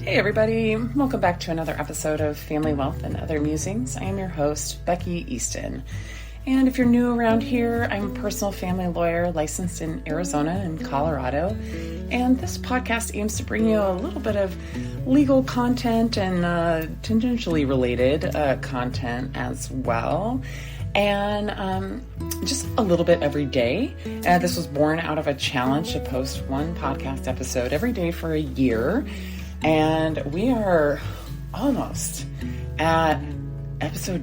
Hey everybody, welcome back to another episode of Family Wealth and Other Musings. I am your host, Becky Easton. And if you're new around here, I'm a personal family lawyer licensed in Arizona and Colorado. And this podcast aims to bring you a little bit of legal content and tangentially related content as well. And just a little bit every day. This was born out of a challenge to post one podcast episode every day for a year. And we are almost at episode,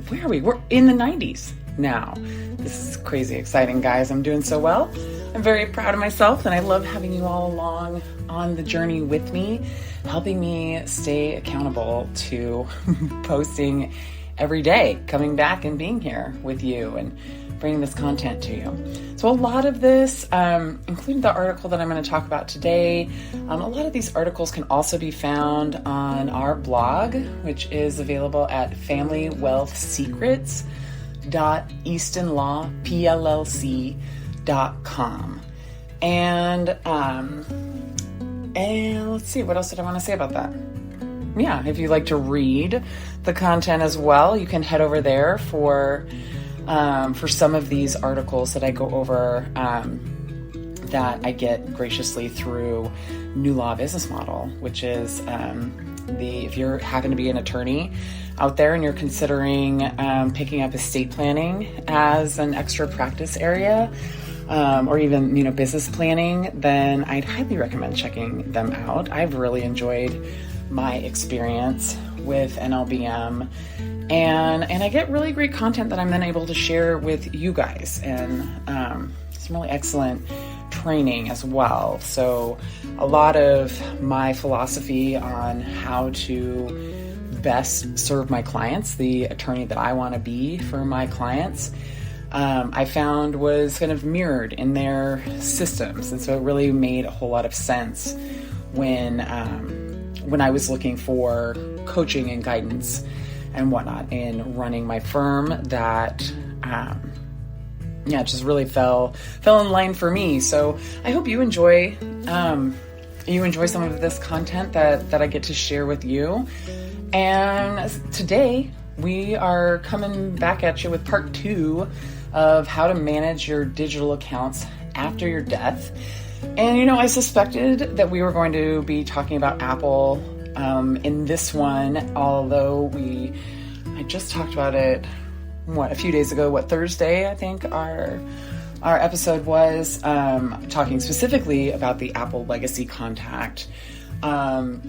where are we? We're in the 90s now. This is crazy exciting, guys. I'm doing so well. I'm very proud of myself, and I love having you all along on the journey with me, helping me stay accountable to posting every day, coming back and being here with you and bringing this content to you. So a lot of this, including the article that I'm going to talk about today, a lot of these articles can also be found on our blog, which is available at familywellthsecrets.eastonlawpllc.com. And let's see, what else did I want to say about that? Yeah, if you'd like to read the content as well, you can head over there for some of these articles that I go over that I get graciously through New Law Business Model, which is if you happen to be an attorney out there and you're considering picking up estate planning as an extra practice area, or even business planning, then I'd highly recommend checking them out. I've really enjoyed my experience with NLBM, and I get really great content that I'm then able to share with you guys, and some really excellent training as well. So a lot of my philosophy on how to best serve my clients, the attorney that I want to be for my clients, I found was kind of mirrored in their systems. And so it really made a whole lot of sense when I was looking for coaching and guidance and whatnot in running my firm that, it just really fell in line for me. So I hope you enjoy some of this content that I get to share with you. And today we are coming back at you with part 2 of how to manage your digital accounts after your death. And, I suspected that we were going to be talking about Apple in this one, although I just talked about it, a few days ago, Thursday, I think our episode was, talking specifically about the Apple legacy contact. But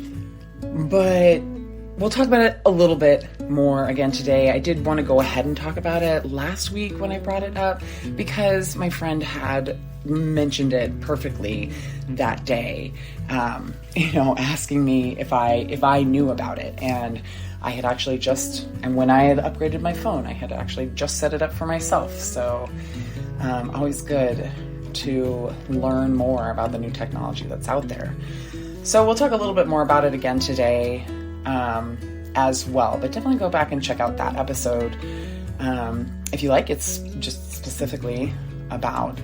we'll talk about it a little bit more again today. I did want to go ahead and talk about it last week when I brought it up because my friend had mentioned it perfectly that day, asking me if I knew about it. And I had actually when I had upgraded my phone, I had actually just set it up for myself. So always good to learn more about the new technology that's out there. So we'll talk a little bit more about it again today as well, but definitely go back and check out that episode if you like. It's just specifically about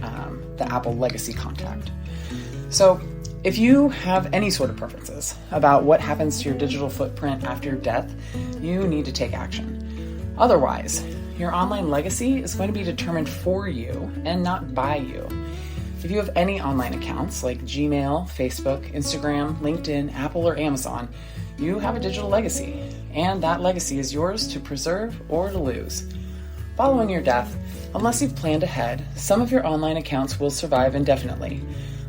the Apple legacy contact. So if you have any sort of preferences about what happens to your digital footprint after your death, you need to take action. Otherwise, your online legacy is going to be determined for you and not by you. If you have any online accounts like Gmail, Facebook, Instagram, LinkedIn, Apple, or Amazon, you have a digital legacy, and that legacy is yours to preserve or to lose. Following your death, unless you've planned ahead, some of your online accounts will survive indefinitely,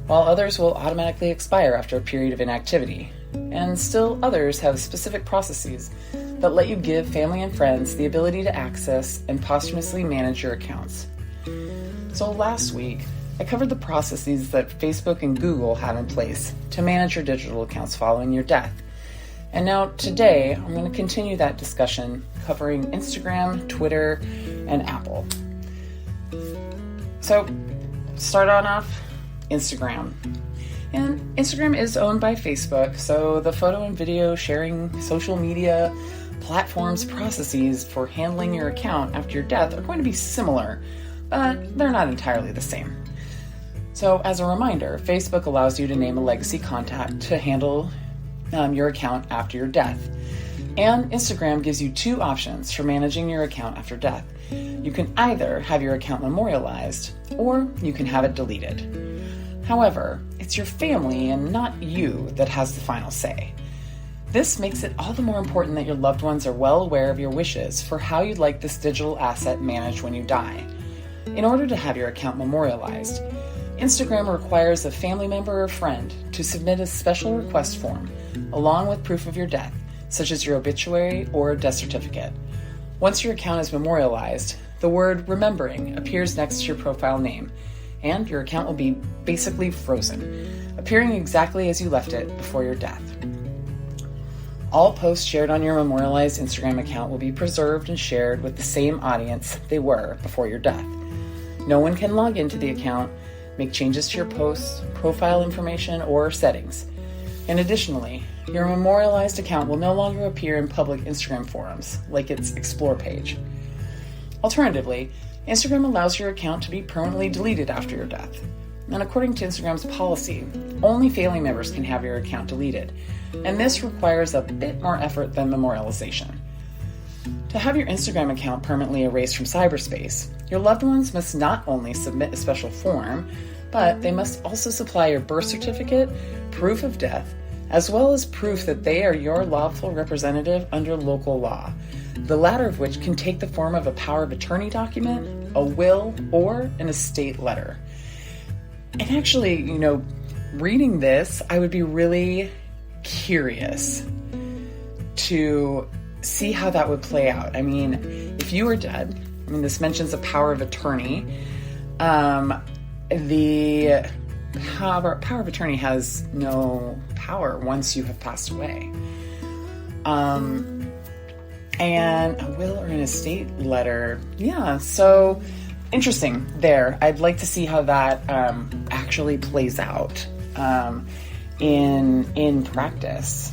while others will automatically expire after a period of inactivity. And still others have specific processes that let you give family and friends the ability to access and posthumously manage your accounts. So last week, I covered the processes that Facebook and Google have in place to manage your digital accounts following your death. And now today, I'm going to continue that discussion covering Instagram, Twitter, and Apple. So, start on off, Instagram. And Instagram is owned by Facebook, so the photo and video sharing social media platforms processes for handling your account after your death are going to be similar, but they're not entirely the same. So as a reminder, Facebook allows you to name a legacy contact to handle your account after your death. And Instagram gives you two options for managing your account after death. You can either have your account memorialized, or you can have it deleted. However, it's your family and not you that has the final say. This makes it all the more important that your loved ones are well aware of your wishes for how you'd like this digital asset managed when you die. In order to have your account memorialized, Instagram requires a family member or friend to submit a special request form along with proof of your death, such as your obituary or death certificate. Once your account is memorialized, the word remembering appears next to your profile name, and your account will be basically frozen, appearing exactly as you left it before your death. All posts shared on your memorialized Instagram account will be preserved and shared with the same audience they were before your death. No one can log into the account, make changes to your posts, profile information, or settings. And additionally, your memorialized account will no longer appear in public Instagram forums, like its Explore page. Alternatively, Instagram allows your account to be permanently deleted after your death. And according to Instagram's policy, only family members can have your account deleted, and this requires a bit more effort than memorialization. To have your Instagram account permanently erased from cyberspace, your loved ones must not only submit a special form, but they must also supply your birth certificate, proof of death, as well as proof that they are your lawful representative under local law, the latter of which can take the form of a power of attorney document, a will, or an estate letter. And actually, reading this, I would be really curious to see how that would play out. I mean, if you were dead, this mentions a power of attorney. The power of attorney has no power once you have passed away. And a will or an estate letter. Yeah, so interesting there. I'd like to see how that actually plays out in practice.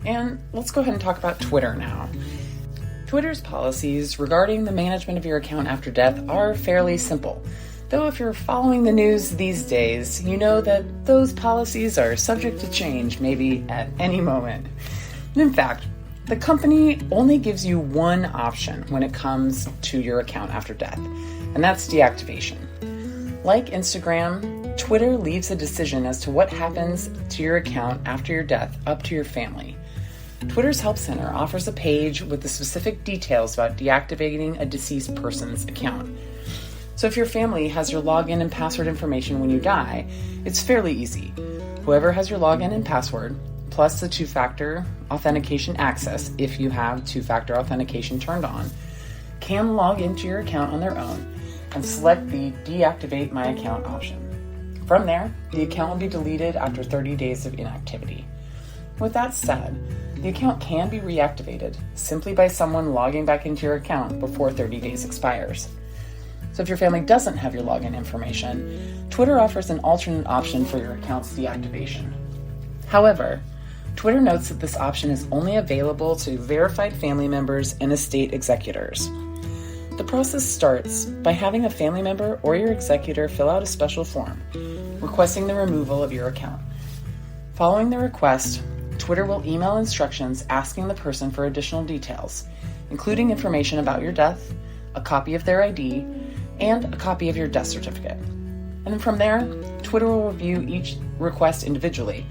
And let's go ahead and talk about Twitter now. Twitter's policies regarding the management of your account after death are fairly simple. Though if you're following the news these days, you know that those policies are subject to change maybe at any moment. In fact, the company only gives you one option when it comes to your account after death, and that's deactivation. Like Instagram, Twitter leaves a decision as to what happens to your account after your death up to your family. Twitter's Help Center offers a page with the specific details about deactivating a deceased person's account. So if your family has your login and password information when you die, it's fairly easy. Whoever has your login and password, plus the two-factor authentication access, if you have two-factor authentication turned on, can log into your account on their own and select the Deactivate My Account option. From there, the account will be deleted after 30 days of inactivity. With that said, the account can be reactivated simply by someone logging back into your account before 30 days expires. So if your family doesn't have your login information, Twitter offers an alternate option for your account's deactivation. However, Twitter notes that this option is only available to verified family members and estate executors. The process starts by having a family member or your executor fill out a special form requesting the removal of your account. Following the request, Twitter will email instructions asking the person for additional details, including information about your death, a copy of their ID, and a copy of your death certificate. And then from there, Twitter will review each request individually,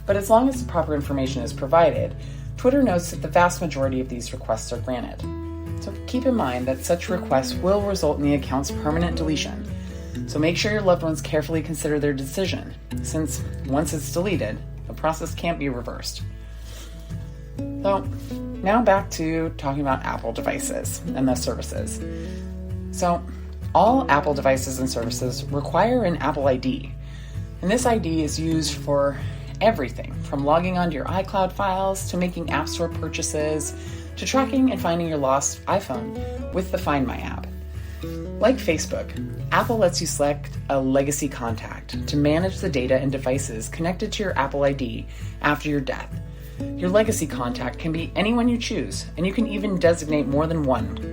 but as long as the proper information is provided, Twitter notes that the vast majority of these requests are granted. So keep in mind that such requests will result in the account's permanent deletion. So make sure your loved ones carefully consider their decision, since once it's deleted, the process can't be reversed. So now back to talking about Apple devices and their services. So all Apple devices and services require an Apple ID, and this ID is used for everything from logging onto your iCloud files to making App Store purchases to tracking and finding your lost iPhone with the Find My app. Like Facebook, Apple lets you select a legacy contact to manage the data and devices connected to your Apple ID after your death. Your legacy contact can be anyone you choose, and you can even designate more than one.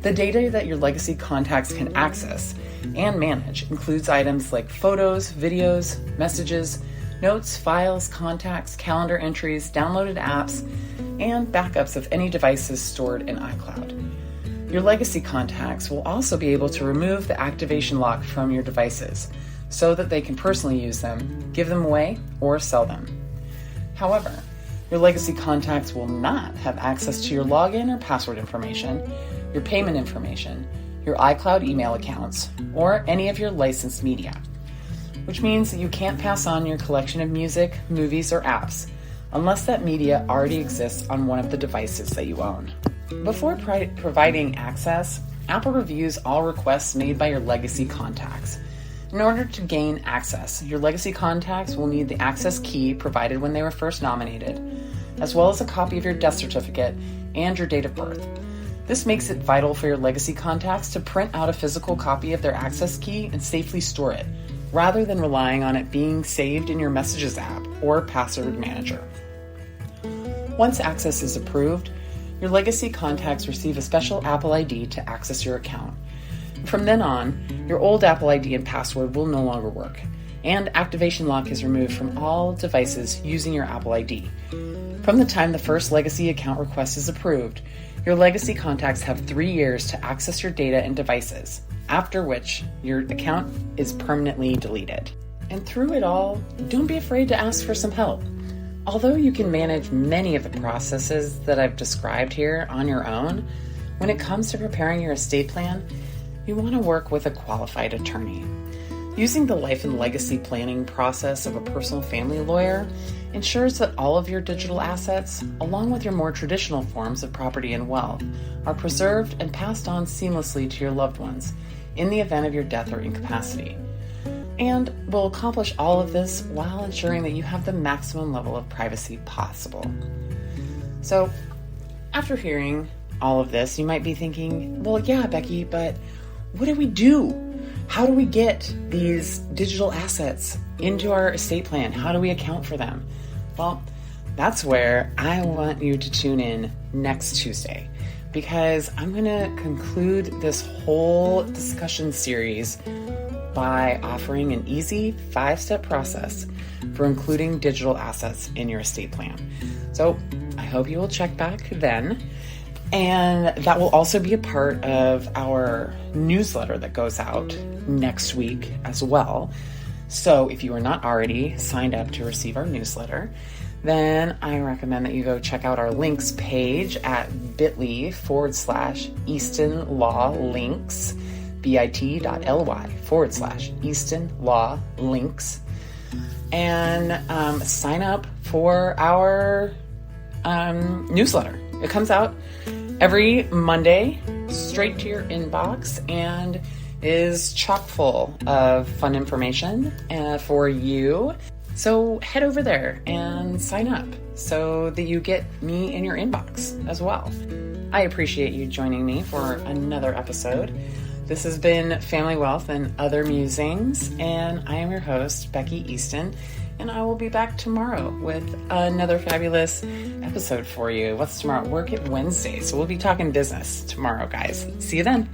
The data that your legacy contacts can access and manage includes items like photos, videos, messages, notes, files, contacts, calendar entries, downloaded apps, and backups of any devices stored in iCloud. Your legacy contacts will also be able to remove the activation lock from your devices so that they can personally use them, give them away, or sell them. However, your legacy contacts will not have access to your login or password information, your payment information, your iCloud email accounts, or any of your licensed media, which means that you can't pass on your collection of music, movies, or apps unless that media already exists on one of the devices that you own. Before providing access, Apple reviews all requests made by your legacy contacts. In order to gain access, your legacy contacts will need the access key provided when they were first nominated, as well as a copy of your death certificate and your date of birth. This makes it vital for your legacy contacts to print out a physical copy of their access key and safely store it, rather than relying on it being saved in your Messages app or password manager. Once access is approved, your legacy contacts receive a special Apple ID to access your account. From then on, your old Apple ID and password will no longer work, and activation lock is removed from all devices using your Apple ID. From the time the first legacy account request is approved, your legacy contacts have 3 years to access your data and devices, after which your account is permanently deleted. And through it all, don't be afraid to ask for some help. Although you can manage many of the processes that I've described here on your own, when it comes to preparing your estate plan, you want to work with a qualified attorney. Using the life and legacy planning process of a personal family lawyer ensures that all of your digital assets, along with your more traditional forms of property and wealth, are preserved and passed on seamlessly to your loved ones in the event of your death or incapacity, and will accomplish all of this while ensuring that you have the maximum level of privacy possible. So, after hearing all of this, you might be thinking, well, yeah, Becky, but what do we do? How do we get these digital assets into our estate plan? How do we account for them? Well, that's where I want you to tune in next Tuesday, because I'm going to conclude this whole discussion series by offering an easy 5-step process for including digital assets in your estate plan. So I hope you will check back then. And that will also be a part of our newsletter that goes out next week as well. So if you are not already signed up to receive our newsletter, then I recommend that you go check out our links page at bit.ly/Easton Law Links, bit.ly/Easton Law Links, and sign up for our newsletter. It comes out every Monday, straight to your inbox, and is chock full of fun information for you. So head over there and sign up so that you get me in your inbox as well. I appreciate you joining me for another episode. This has been Family Wealth and Other Musings, and I am your host, Becky Easton, and I will be back tomorrow with another fabulous episode for you. What's tomorrow? Work It Wednesday. So we'll be talking business tomorrow, guys. See you then.